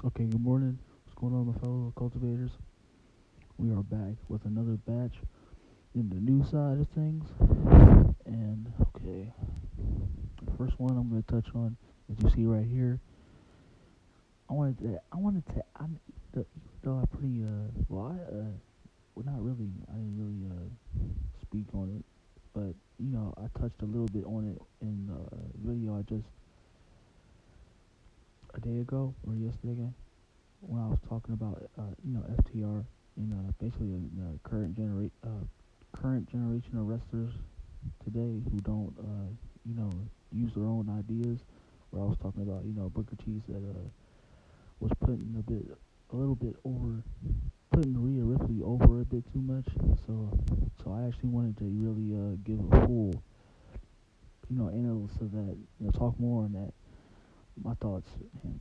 Okay, good morning. What's going on, my fellow cultivators? We are back with another batch in the new side of things. And okay, the first one I'm going to touch on, as you see right here, I'm though I pretty well, not really. I didn't really speak on it, but I touched a little bit on it in the video I just a day ago or yesterday when I was talking about FTR and basically current generation of wrestlers today who don't use their own ideas. Where I was talking about Booker T said was putting a little bit over, putting Rhea Ripley over a bit too much. So I actually wanted to really give a full analysis of that. Talk more on that. My thoughts and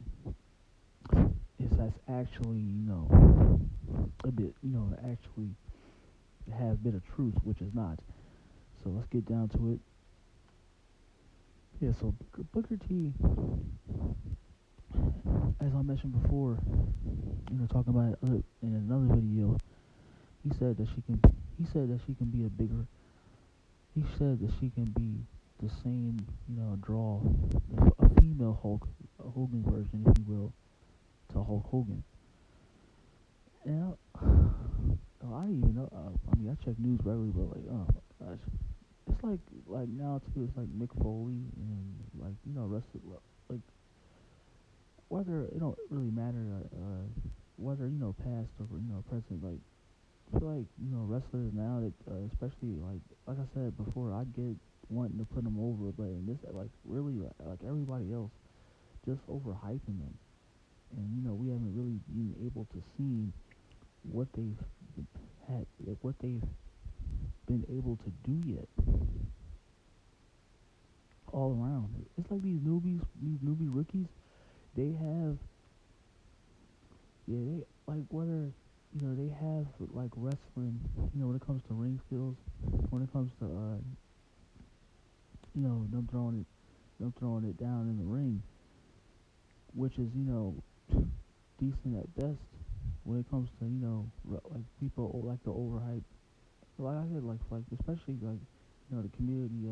is that's actually a bit actually have a bit of truth, which is not. So let's get down to it. Yeah, so Booker T, as I mentioned before, talking about it in another video, he said that she can. He said that she can be a bigger. He said that she can be the same, draw, a female Hogan version, if you will, to Hulk Hogan. And I didn't even know. I mean, I check news regularly, but like, oh my gosh, it's like now too. It's like Mick Foley and like rest of like whether it don't really matter whether past or present. Like I feel like wrestlers now that especially like I said before, I get wanting to put them over, but in this like really like everybody else just overhyping them, and we haven't really been able to see what they've what they've been able to do yet all around. It's like these newbie rookies, they have they like whether they have like wrestling, when it comes to ring skills, when it comes to them throwing it down in the ring, which is decent at best when it comes to like people like the overhype. Like I said, like especially like the community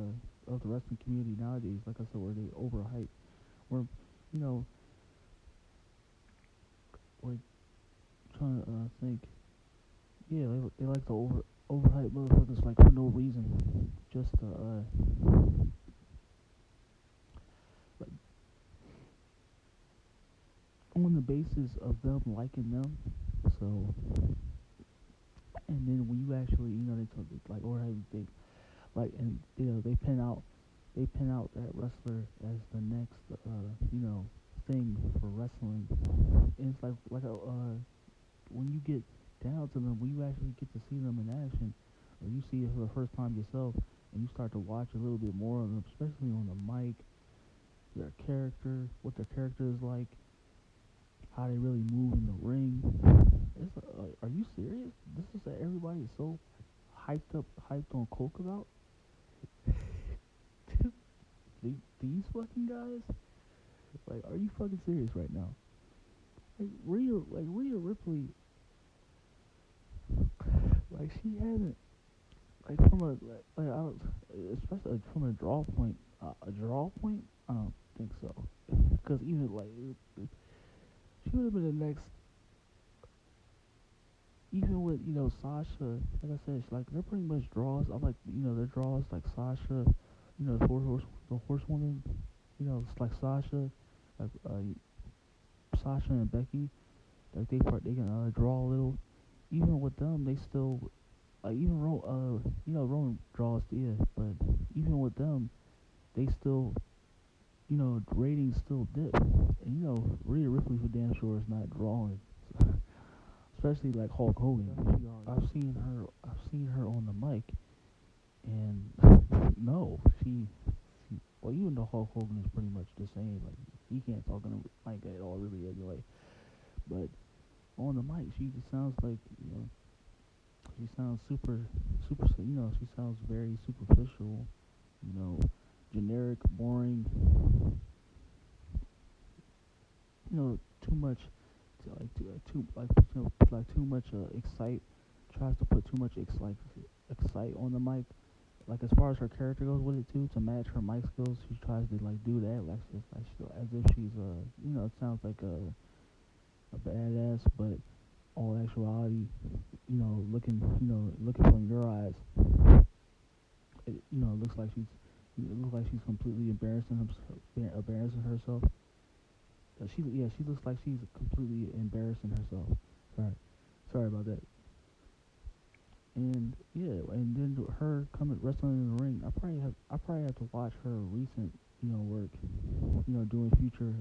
of the wrestling community nowadays. Like I said, where they overhype, where you know like trying to think. Yeah, they like to overhype motherfuckers like for no reason, just to like on the basis of them liking them. So and then when you actually they talk like overhype, they like and they pin out that wrestler as the next thing for wrestling. And it's like a when you get down to them, when you actually get to see them in action, or you see it for the first time yourself, and you start to watch a little bit more of them, especially on the mic, their character, what their character is like, how they really move in the ring. It's are you serious? This is that everybody is so hyped on coke about. These fucking guys, like, are you fucking serious right now? Rhea Ripley, like she hasn't like from a like I was, especially like, from a draw point. I don't think so, because even like she would have been the next. Even with Sasha, like I said, like they're pretty much draws. I like their draws like Sasha, the horsewoman. It's like Sasha, like Sasha and Becky. Like they can draw a little. Even with them, they still even Roman draws, yeah, but even with them, they still ratings still dip, and Rhea Ripley for damn sure is not drawing, especially like Hulk Hogan. I've seen her on the mic, and no, well, even though Hulk Hogan is pretty much the same, like he can't talk on the mic at all really anyway, but on the mic she just sounds like she sounds she sounds very superficial, you know, generic, boring, too much. too much excite, tries to put too much excite on the mic. Like as far as her character goes with it too, to match her mic skills, she tries to like do that, as if she's it sounds like a badass, but all actuality, looking from your eyes, it looks like she's completely embarrassing herself. She looks like she's completely embarrassing herself. Sorry about that. And yeah, and then her coming wrestling in the ring. I probably have to watch her recent, work, doing future,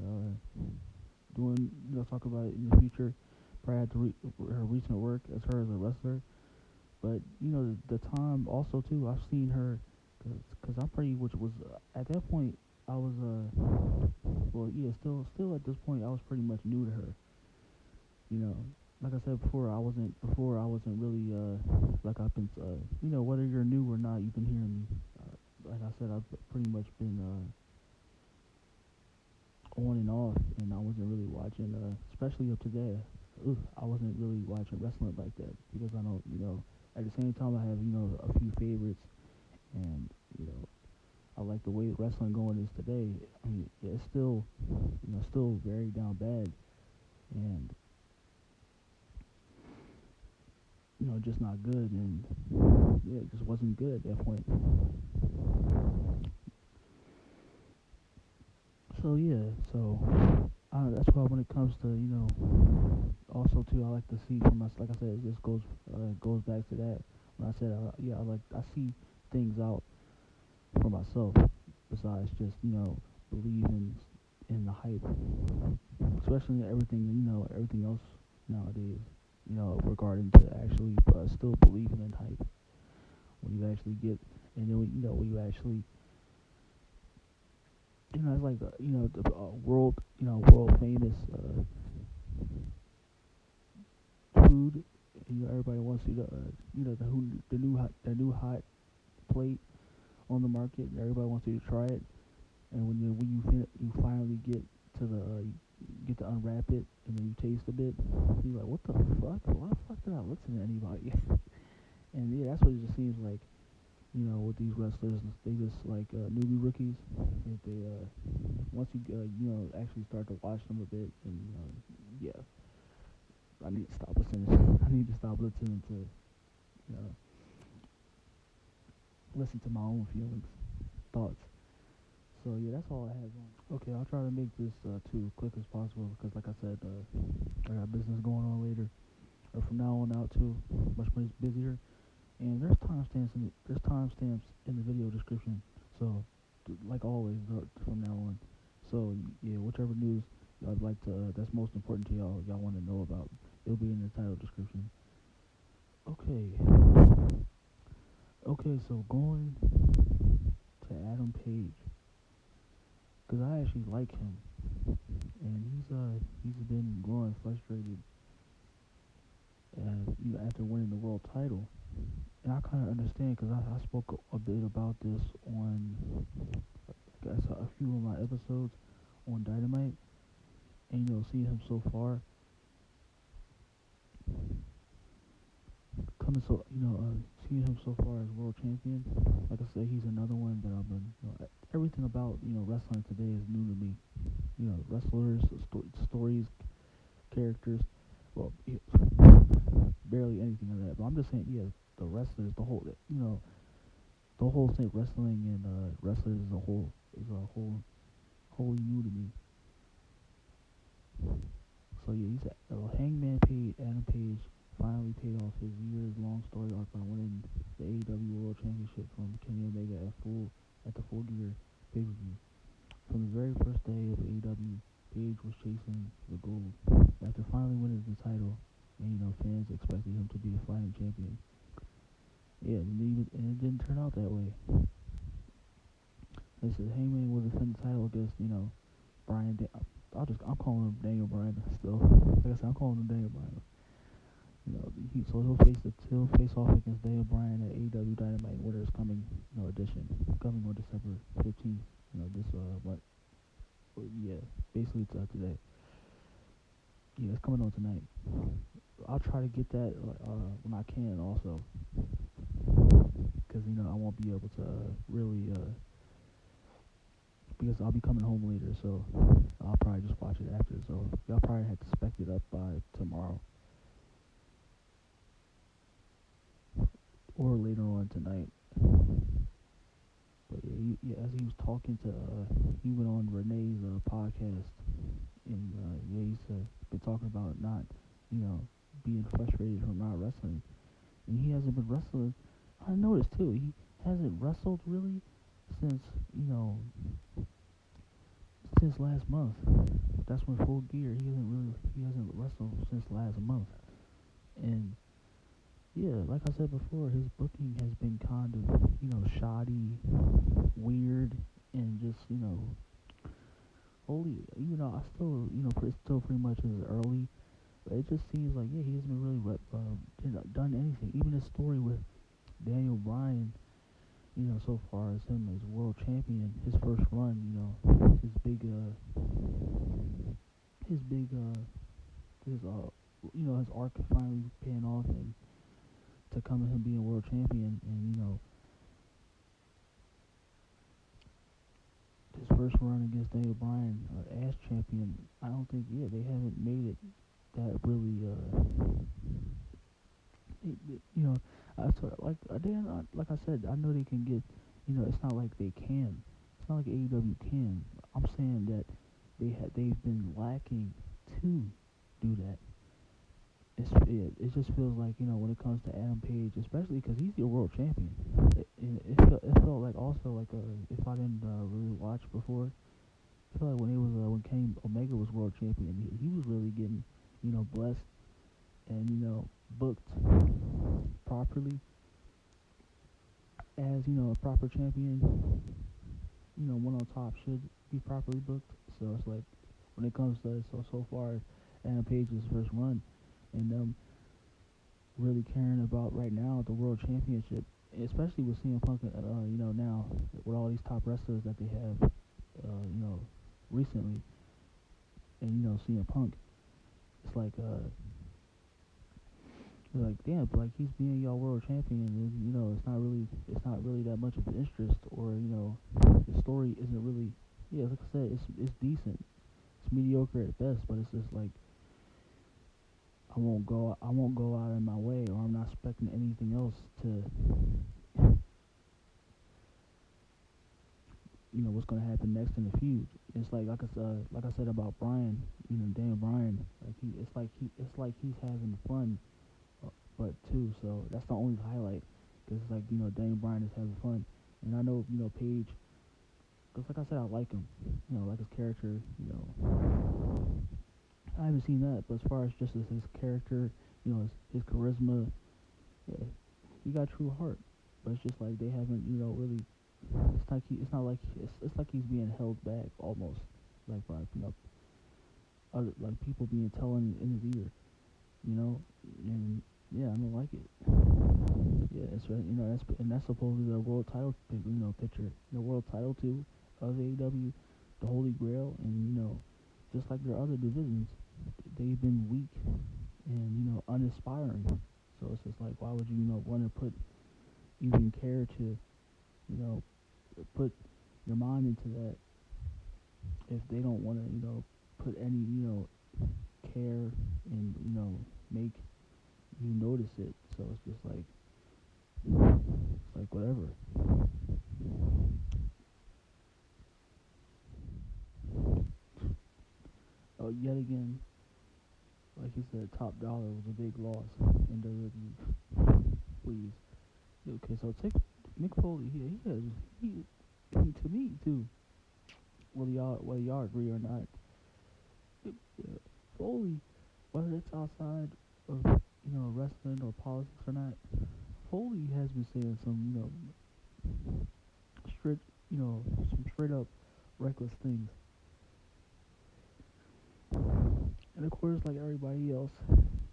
talk about it in the future. Probably have to her recent work as her as a wrestler. But the time also too, I've seen her, cause I'm pretty, which was at that point I was still at this point I was pretty much new to her. Like I said before, I wasn't really like I've been whether you're new or not, you've been hearing me. Like I said, I've pretty much been on and off, and I wasn't really watching, especially up to today. I wasn't really watching wrestling like that because I don't, at the same time I have, a few favorites, and I like the way wrestling going is today. I mean, yeah, it's still very down bad, and just not good, and yeah, it just wasn't good at that point. So yeah, that's why when it comes to also too, I like to see from us. Like I said, it just goes back to that. When I said I see things out for myself besides just believing in the hype, especially everything else nowadays. Regarding to actually still believing in hype when you actually get, and then when you actually it's like the world famous food. Everybody wants you to the new hot plate on the market. Everybody wants you to try it, and you finally to the get to unwrap it, and then you taste a bit. You're like, what the fuck? Why the fuck did I listen to anybody? And yeah, that's what it just seems like. With these wrestlers, they just like newbie rookies. They once you actually start to watch them a bit, and yeah, I need to stop listening. I need to stop listening to listen to my own feelings, thoughts. So yeah, that's all I have on. Okay, I'll try to make this too quick as possible because, like I said, I got business going on later, or from now on out too, much busier. And there's timestamps in the video description. So, like always, from now on. So yeah, whichever news I'd like to that's most important to y'all want to know about, it'll be in the title description. Okay. So going to Adam Page, cause I actually like him, and he's been growing frustrated, after winning the world title. And I kind of understand because I spoke a bit about this on, I guess, a few of my episodes on Dynamite, and seeing him so far, seeing him so far as world champion. Like I said, he's another one that I've been, everything about wrestling today is new to me. Wrestlers, stories, characters, well, barely anything of that. But I'm just saying, yeah, the wrestlers, the whole thing, wrestling and wrestlers as a whole is a wholly new to me. So yeah, he's Hangman Adam Page finally paid off his years-long story arc by winning the AEW World Championship from Kenny Omega at the Full Gear pay-per-view. From the very first day of AEW, Page was chasing the gold. After finally winning the title, and fans expected him to be the fighting champion. Yeah, and it didn't turn out that way. They said Hangman will defend the title against, Brian. I'm calling him Daniel Bryan still. Like I said, I'm calling him Daniel Bryan. He'll face off against Daniel Bryan at AEW Dynamite Winners coming, edition, coming on December 15th. This basically today. Yeah, it's coming on tonight. I'll try to get that when I can also, because I won't be able to really because I'll be coming home later, so I'll probably just watch it after. So y'all probably have to spec it up by tomorrow or later on tonight. But yeah, as he was talking to, he went on Renee's podcast, and yeah, he's been talking about not, being frustrated from not wrestling, and he hasn't been wrestling. I noticed too, he hasn't wrestled really since since last month. That's when Full Gear. He hasn't wrestled since last month, and yeah, like I said before, his booking has been kind of shoddy, weird, and just holy. I still it's still pretty much as early, but it just seems like yeah, he hasn't been really done anything. Even his story with Daniel Bryan, so far as him as world champion, his first run, his big his big his arc finally paying off and to come to him being world champion, and his first run against Daniel Bryan, as champion. I don't think they haven't made it that really I sort of like I said, I know they can get, it's not like they can. It's not like AEW can. I'm saying that they've been lacking to do that. It just feels like when it comes to Adam Page, especially because he's your world champion. It felt like also like if I didn't really watch before, I feel like when Kenny Omega was world champion, he was really getting blessed and booked properly as a proper champion. One on top should be properly booked. So it's like when it comes to so far Adam Page's first run and them really caring about right now the world championship, especially with CM Punk. Now with all these top wrestlers that they have, recently, and CM Punk, it's like you're like damn, like he's being y'all world champion, and it's not really that much of an interest, or the story isn't really like I said, it's decent, it's mediocre at best, but it's just like I won't go out of my way, or I'm not expecting anything else to what's gonna happen next in the feud. It's like I said about Bryan, Daniel Bryan, it's like he's having fun, but too. So that's the only highlight, because it's like Daniel Bryan is having fun, and I know Page, because like I said, I like him, like his character. I haven't seen that, but as far as just as his character, his charisma, yeah, he got true heart. But it's just like they haven't, really. It's like he's being held back almost, like by other like people being telling in his ear, and yeah, I don't like it. Yeah, that's right. That's supposedly the world title, picture, the world title too of AEW, the Holy Grail, and just like their other divisions, they've been weak and uninspiring. So it's just like, why would you want to even care to put your mind into that if they don't want to put any care and make you notice it. So it's just like whatever. Oh, yet again, like you said, Top Dollar was a big loss in WWE. Please. Okay, so take Mick Foley here. He to me too. Whether y'all agree or not, Foley, whether it's outside of wrestling or politics or not, Foley has been saying some straight some straight up reckless things, and of course, like everybody else,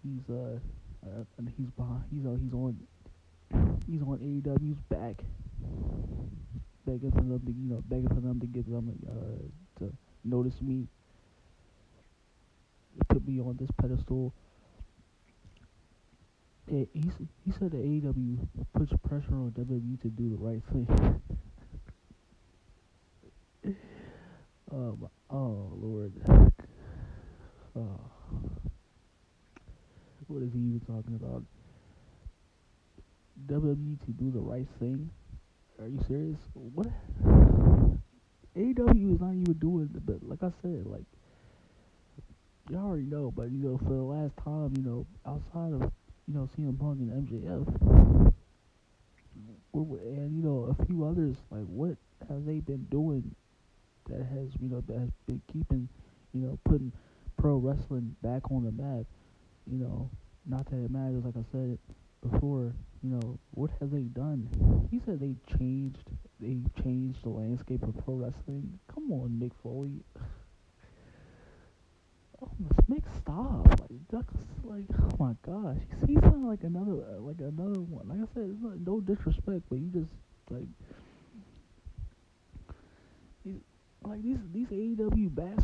he's behind. He's on AEW's back, begging for them to give them to notice me. They put me on this pedestal. He said that AEW puts pressure on WWE to do the right thing. Oh Lord. Oh, what is he even talking about? WWE to do the right thing? Are you serious? What? AEW is not even doing it, but like I said, like y'all already know, but for the last time, outside of CM Punk and MJF, and a few others, like what have they been doing that has been keeping putting pro wrestling back on the map? Not that it matters, like I said before. What have they done? He said they changed the landscape of pro wrestling. Come on, Mick Foley. Oh, Mick, stop! Like that's like, oh my gosh, he sounded like another one. Like I said, it's not no disrespect, but you just like these these AEW back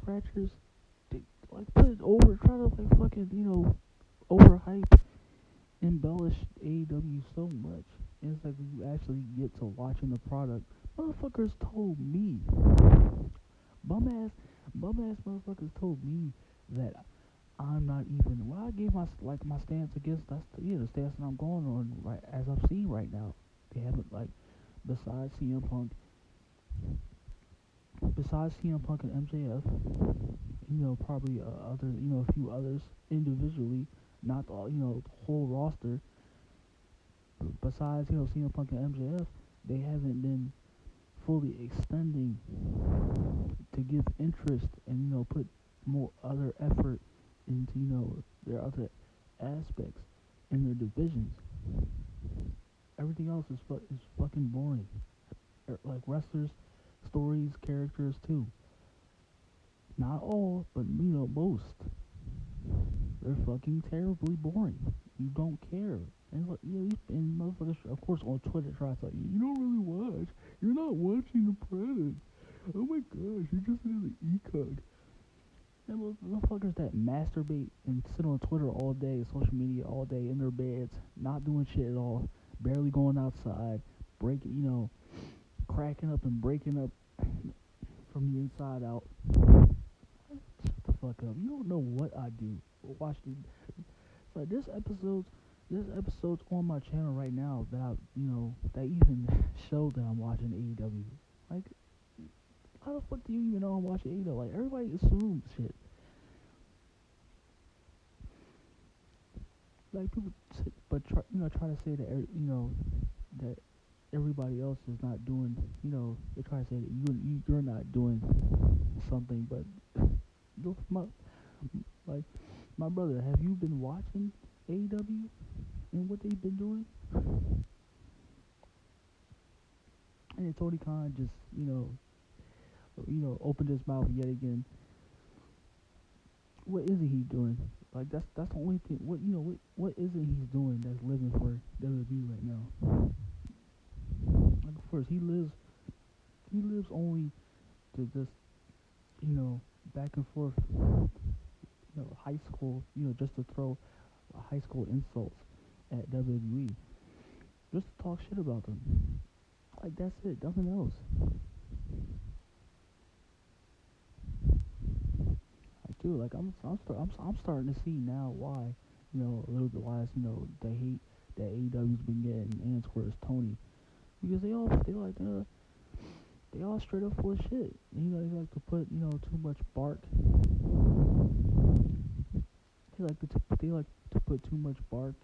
scratchers. They like put it over, try to like fucking overhype, embellish AEW so much. And it's like when you actually get to watching the product, motherfuckers told me, bum ass motherfuckers told me that I'm not even. Well, I gave my stance against the stance that I'm going on right as I'm seeing right now. They haven't besides CM Punk, and MJF, probably a few others individually, not the the whole roster. Besides CM Punk and MJF, they haven't been fully extending to give interest and put more other effort into their other aspects in their divisions. Everything else is fucking boring. Like wrestlers, stories, characters too. Not all, but most. They're fucking terribly boring. You don't care. And like, and motherfuckers, of course, on Twitter try to tell you, you don't really watch. You're not watching the product. Oh my gosh, you're just in the e-cog. And motherfuckers that masturbate and sit on Twitter all day, social media all day in their beds, not doing shit at all, barely going outside, cracking up and breaking up from the inside out. Shut the fuck up. You don't know what I do. Watch the. It's like There's episodes on my channel right now that that even show that I'm watching AEW. Like, how the fuck do you even know I'm watching AEW? Like, everybody assumes shit. Like people, try to say that that everybody else is not doing. They try to say that you're not doing something, but like my brother, have you been watching AEW and what they've been doing? And then Tony Khan just opened his mouth yet again. What isn't he doing? Like that's the only thing. What isn't he doing that's living for WWE right now? Like of course he lives only to just back and forth high school just to throw high school insults at WWE just to talk shit about them. Like that's it, nothing else. Like dude, like I'm starting to see now why a little bit why the hate that AEW's been getting and towards Tony, because they all straight up full of shit. They like to put too much bark. They like to put too much bark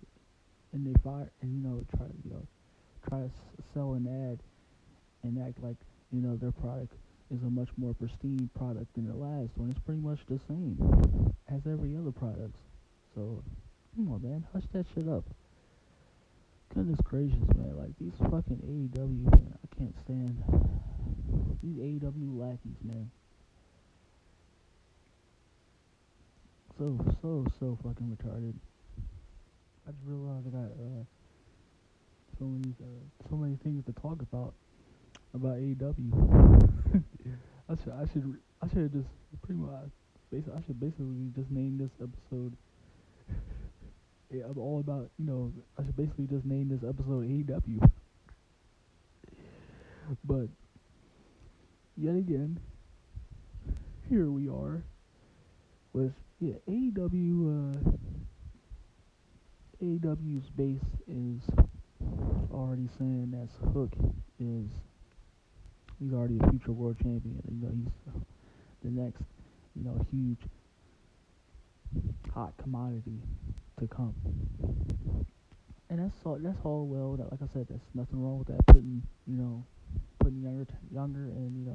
in their fire and try to sell an ad and act like their product is a much more pristine product than the last one. It's pretty much the same as every other product. So come on, man, hush that shit up. Goodness gracious, man, like these fucking AEW, man, I can't stand these AEW lackeys, man. So fucking retarded. I just realized I got so many things to talk about AEW. I should have just pretty much I should basically just name this episode. Yeah, I'm all about, I should basically just name this episode AEW. But yet again, here we are with AEW. AEW's base is already saying that Hook he's already a future world champion. He's the next, huge hot commodity to come. And that's all well. That, like I said, there's nothing wrong with that. Putting younger, and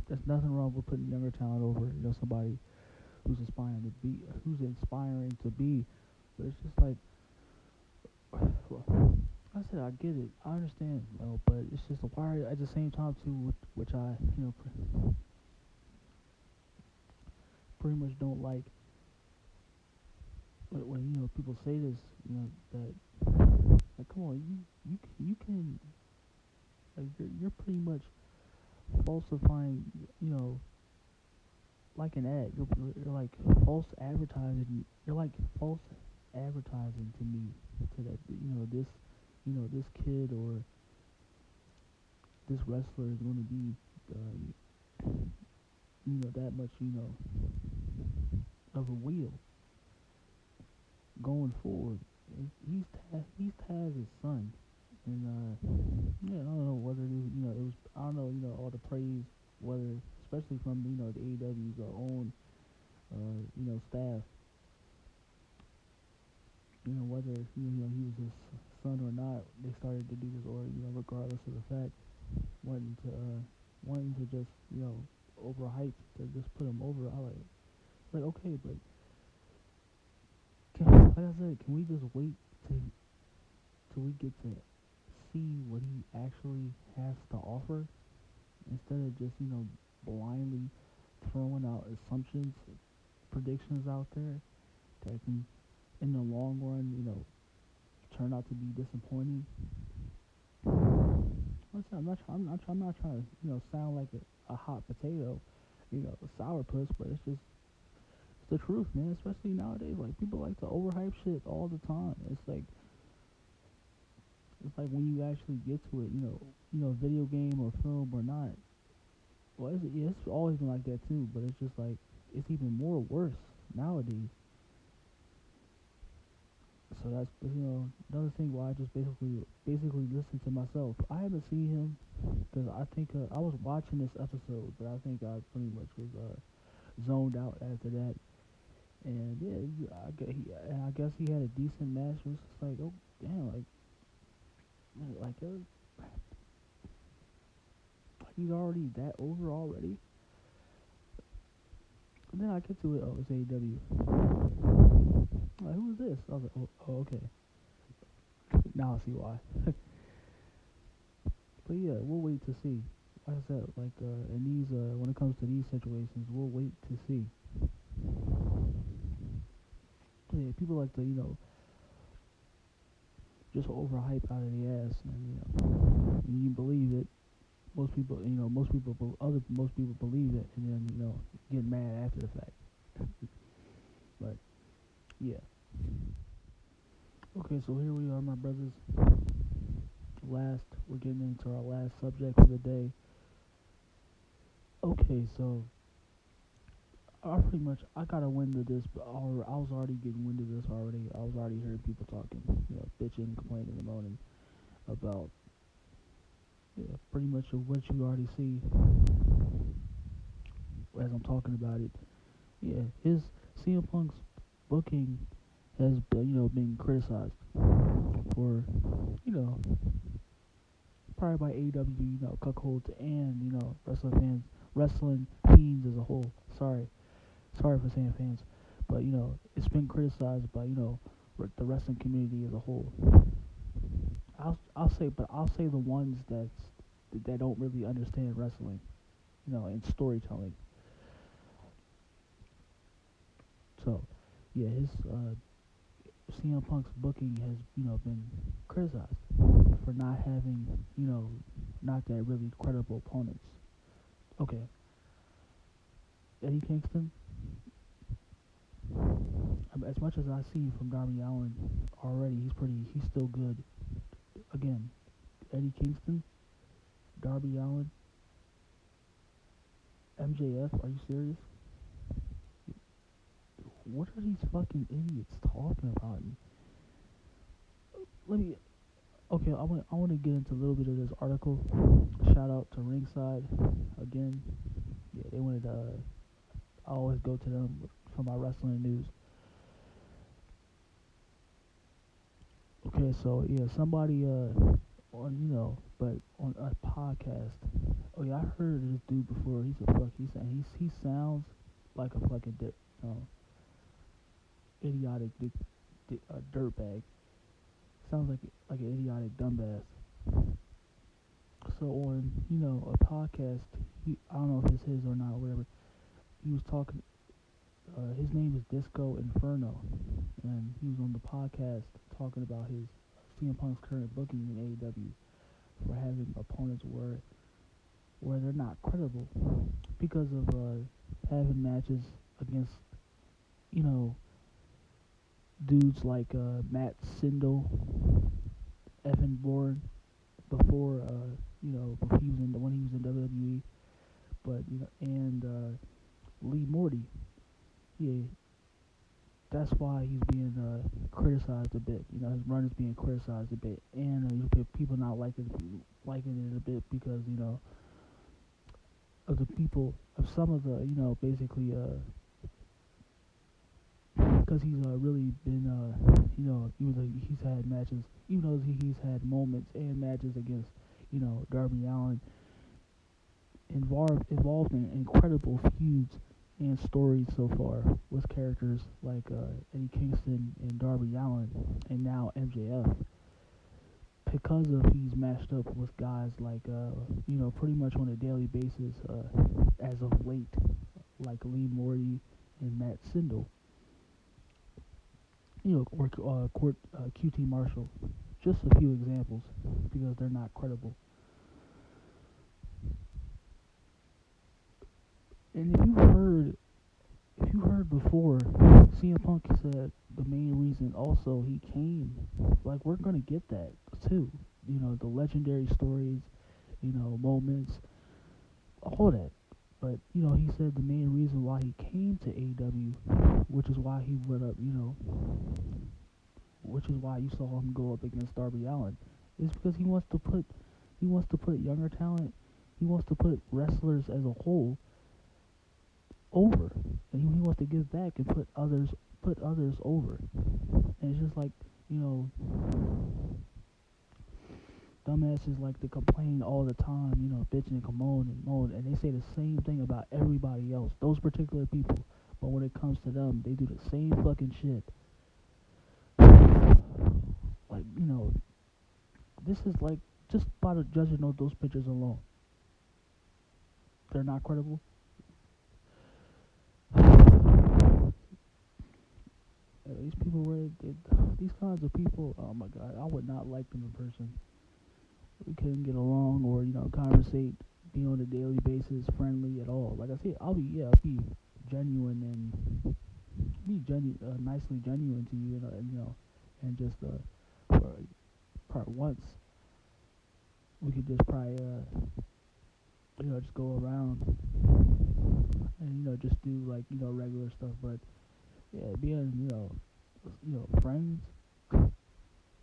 there's nothing wrong with putting younger talent over, somebody who's inspiring to be. But it's just like, well, I said, I get it, I understand, but it's just why at the same time too, which I pretty much don't like when people say this, that, like, come on, you can, like, you're pretty much falsifying, like an ad. You're like false advertising. You're like false advertising to me, to that, this kid or this wrestler is going to be, that much, of a wheel going forward. He's Taz's son, and I don't know whether it was, I don't know, all the praise, whether, especially from, the AEW's own, staff, whether, he was his son or not. They started to do this, or, regardless of the fact, wanting to just, overhype, to just put him over. I like, okay, but like I said, can we just wait till we get to see what he actually has to offer, instead of just, blindly throwing out assumptions, predictions out there that can, in the long run, turn out to be disappointing. I'm not trying to, sound like a hot potato, a sourpuss, but it's the truth, man. Especially nowadays, like, people like to overhype shit all the time. It's like when you actually get to it, video game or film or not. Well, it's always been like that too, but it's just like, it's even more worse nowadays. So that's, another thing why I just basically listen to myself. I haven't seen him, because I think I was watching this episode, but I think I pretty much was zoned out after that. And yeah, I guess he had a decent match. It was just like, oh damn, like he's already that over already. And then I get to it. Oh, it's AEW. Like, who is this? I was like, oh, okay. Now I see why. But yeah, we'll wait to see. Like I said, like, in these, when it comes to these situations, we'll wait to see. Yeah, people like to, just overhype out of the ass, and you believe it. Most people believe it, and then, get mad after the fact. But yeah. Okay, so here we are, my brothers. We're getting into our last subject for the day. Okay, so I got a wind of this, but I was already getting wind of this already. I was already hearing people talking, bitching, complaining, and moaning about, pretty much of what you already see as I'm talking about it. Yeah, his CM Punk's booking has been criticized for, probably by AEW, cuckolds, and, wrestling fiends as a whole. Sorry for saying fans, but, it's been criticized by, the wrestling community as a whole. I'll say the ones that don't really understand wrestling, and storytelling. So, yeah, his CM Punk's booking has, been criticized for not having, not that really credible opponents. Okay, Eddie Kingston, as much as I see from Darby Allin already, he's still good. Again, Eddie Kingston, Darby Allin, MJF, are you serious? What are these fucking idiots talking about? Okay, I want to get into a little bit of this article. Shout out to Ringside again. Yeah, they wanted I always go to them for my wrestling news. Okay, so yeah, somebody on but on a podcast. Oh yeah, I heard of this dude before. He sounds like a fucking idiotic dirtbag. Sounds like an idiotic dumbass. So on a podcast, I don't know if it's his or not, or whatever. He was talking. His name is Disco Inferno, and he was on the podcast talking about his CM Punk's current booking in AEW for having opponents where they're not credible because of having matches against dudes like Matt Sindel, Evan Bourne before before when he was in WWE, but and Lee Morty. Yeah, that's why he's being criticized a bit. His run is being criticized a bit, and people not liking it a bit because of the people of some of the basically because he's really been even though he's had matches, even though he's had moments and matches against Darby Allin, involved in incredible feuds and stories so far with characters like Eddie Kingston and Darby Allin, and now MJF. Because of he's matched up with guys like pretty much on a daily basis as of late, like Lee Morty and Matt Sindel, or QT Marshall. Just a few examples because they're not credible. And if you heard before, CM Punk said the main reason also he came, like we're gonna get that too. The legendary stories, moments, all that. But he said the main reason why he came to AEW, which is why he went up, which is why you saw him go up against Darby Allin, is because he wants to put younger talent, he wants to put wrestlers as a whole over, and he wants to give back and put others over. And it's just like dumbasses like to complain all the time, bitch and moan, and they say the same thing about everybody else, those particular people. But when it comes to them, they do the same fucking shit. Like this is like just by the judging of those pictures alone, they're not credible. These people these kinds of people, oh my god, I would not like them in person. We couldn't get along or conversate, be on a daily basis, friendly at all. Like I said, I'll be genuine and nicely genuine to you, and just for part once we could just probably just go around and just do like regular stuff. But yeah, being friends,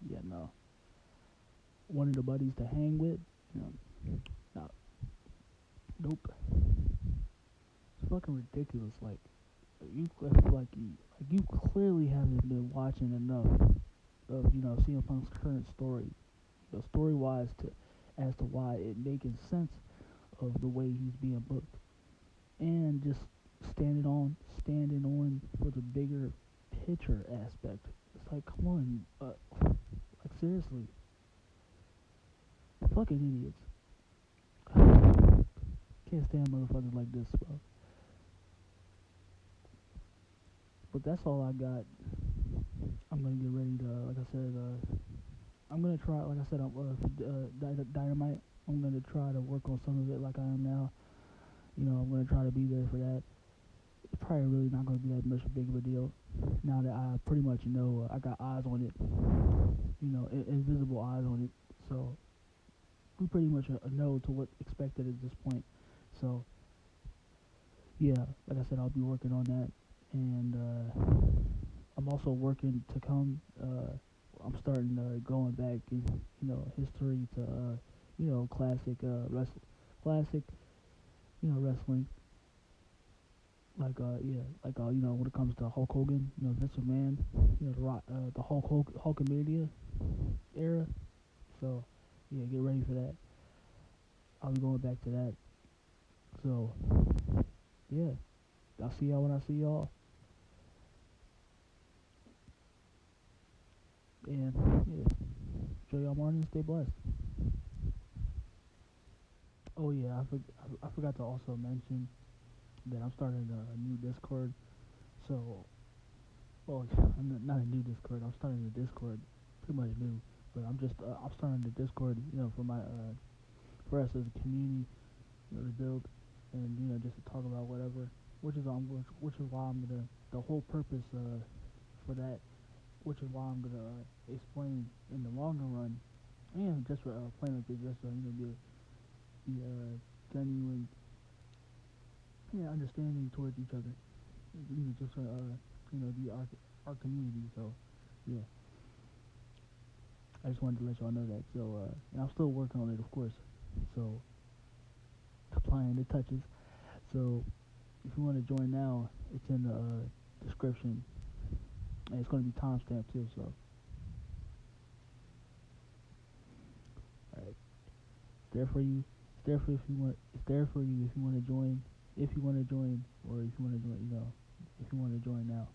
yeah, no. One of the buddies to hang with, no, nope. It's fucking ridiculous. Like you clearly haven't been watching enough of CM Punk's current story, story wise as to why it making sense of the way he's being booked, and just standing on for the bigger picture aspect. It's like, come on, like seriously, fucking idiots. Can't stand motherfuckers like this, bro. But that's all I got. I'm gonna get ready to, like I said, I'm gonna try, like I said, Dynamite. I'm gonna try to work on some of it like I am now. I'm gonna try to be there for that. probably really not going to be that much big of a deal now that I pretty much know I got eyes on it, invisible eyes on it. So we pretty much know to what expected at this point. So yeah, like I said, I'll be working on that, and I'm also working to come. I'm starting going back in history to classic classic wrestling. Like when it comes to Hulk Hogan, Vince McMahon, the Rock, the Hulkamania era. So yeah, get ready for that. I'll be going back to that. So yeah, I'll see y'all when I see y'all. And yeah, enjoy y'all morning. Stay blessed. Oh yeah, I forgot to also mention that I'm starting a new Discord. So, well, not a new Discord. I'm starting a Discord, pretty much new. But I'm starting the Discord, for my for us as a community, to build and just to talk about whatever. Which is why I'm gonna the whole purpose for that. Which is why I'm gonna explain in the longer run, and just for plain like this, just be genuine, understanding towards each other. Just the our community. So yeah, I just wanted to let y'all know that. So and I'm still working on it, of course. So applying the touches. So if you want to join now, it's in the description, and it's going to be timestamped too. So all right, it's there for you. It's there for if you want. It's there for you if you want to join. If you want to join, or if you want to join, if you want to join now.